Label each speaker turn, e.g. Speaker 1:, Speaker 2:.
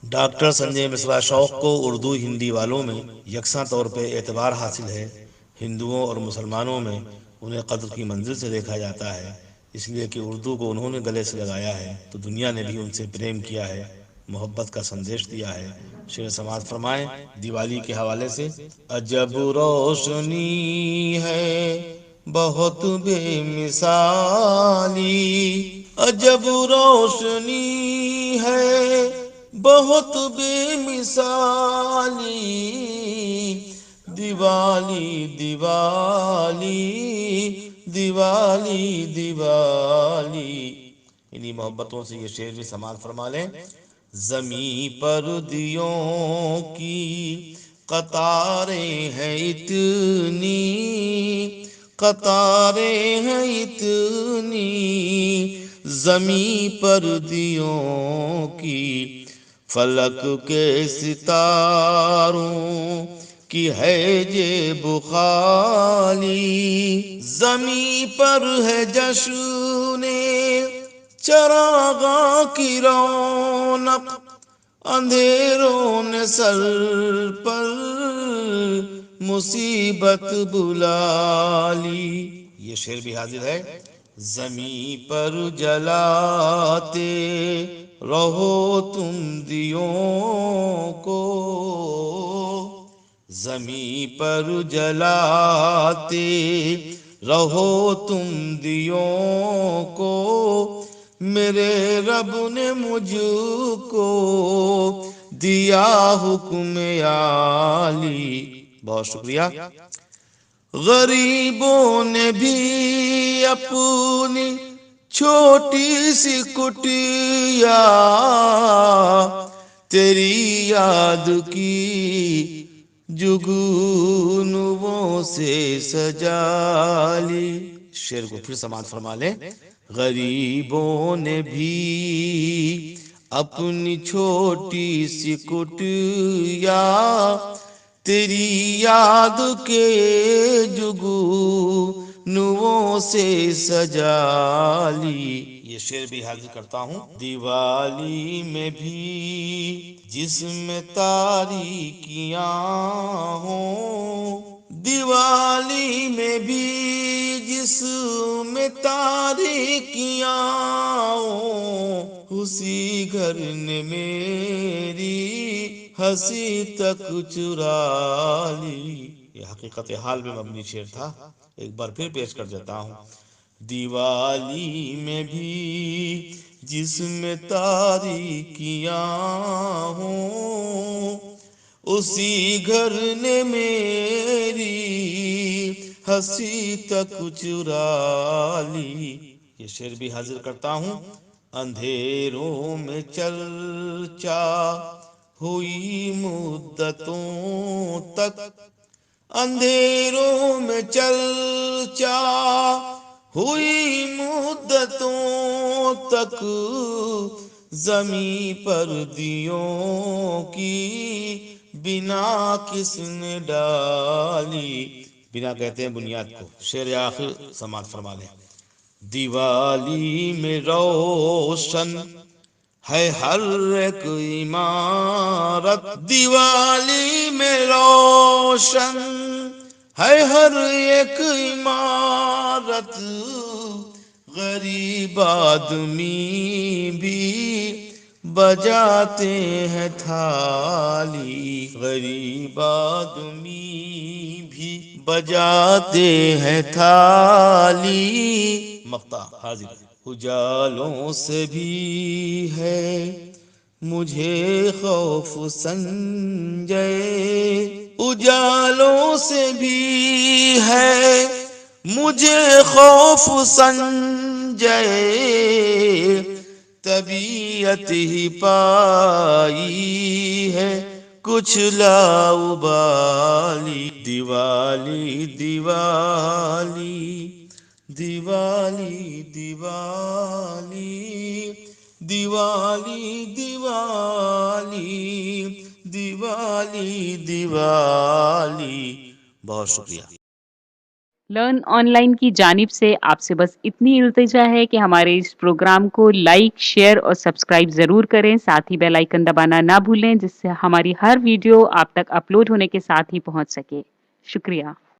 Speaker 1: Doctor Sanjay Mishra شوق کو اردو ہندی والوں میں یکساں طور پہ اعتبار حاصل ہے۔ ہندوؤں اور مسلمانوں میں انہیں قدر کی منزل سے دیکھا جاتا ہے، اس لیے کہ اردو کو انہوں نے گلے سے لگایا ہے تو دنیا نے بھی ان سے پریم کیا ہے، محبت کا سندیش دیا ہے۔ شعر سماعت فرمائیں دیوالی کے حوالے سے۔ عجب روشنی ہے بہت بے مثالی، عجب روشنی ہے بہت بے مثالی، دیوالی دیوالی دیوالی دیوالی۔ انہی محبتوں سے یہ شعر بھی سماعت فرما لیں۔ زمیں پر دیوں کی قطاریں ہیں اتنی، قطاریں ہیں اتنی، زمیں پر دیوں کی، فلک کے ستاروں کی ہے جیب خالی، زمیں پر ہے جشن چراغاں کی رونق، اندھیروں نے سر پر مصیبت بلا لی۔ یہ شعر بھی حاضر ہے۔ زمیں پر جلاتے رہو تم دیوں کو، زمیں پر جلاتے رہو تم دیوں کو، میرے رب نے مجھ کو دیا حکم عالی۔ بہت شکریہ۔ غریبوں نے بھی اپنی چھوٹی سی کٹیا تیری یاد کی جگنوں سے سجا لی۔ شعر کو پھر سماعت فرما لیں۔ غریبوں نے بھی اپنی چھوٹی سی کٹیا تیری یاد کے جگنوں سے سجا لی۔ یہ شعر بھی حاضر کرتا ہوں۔ دیوالی میں بھی جس میں تاریکیاں ہوں، دیوالی میں بھی جس میں تاریکیاں ہوں، اسی گھر نے میری ہنسی تک چرا لی۔ یہ حقیقت حال میں مبنی شعر تھا، ایک بار پھر پیش کر دیتا ہوں۔ دیوالی میں بھی جس میں تاریکیاں ہوں، اسی گھر نے میری ہنسی تک چرا لی۔ یہ شعر بھی حاضر کرتا ہوں۔ اندھیروں میں چرچا ہوئی مدتوں تک، اندھیروں میں چرچا ہوئی مدتوں تک، زمیں پر دیوں کی بنا کس نے ڈالی۔ بنا کہتے ہیں بنیاد کو۔ شعر آخر سماعت فرما لیں۔ دیوالی میں روشن ہے ہر ایک عمارت، دیوالی میں روشن ہے ہر ایک عمارت، غریب آدمی بھی بجاتے ہیں تھالی، غریب آدمی بھی بجاتے ہیں تھالی۔ مقطع حاضر۔ اجالوں سے بھی ہے مجھے خوف سنجے، اجالوں سے بھی ہے مجھے خوف سنجے، طبیعت ہی پائی ہے کچھ لاابالی۔ دیوالی دیوالی دیوالی دیوالی دیوالی دیوالی دیوالی دیوالی۔ بہت شکریہ۔
Speaker 2: لرن آن لائن کی جانب سے آپ سے بس اتنی التجا ہے کہ ہمارے اس پروگرام کو لائک، شیئر اور سبسکرائب ضرور کریں، ساتھ ہی بیل آئیکن دبانا نہ بھولیں، جس سے ہماری ہر ویڈیو آپ تک اپلوڈ ہونے کے ساتھ ہی پہنچ سکے۔ شکریہ۔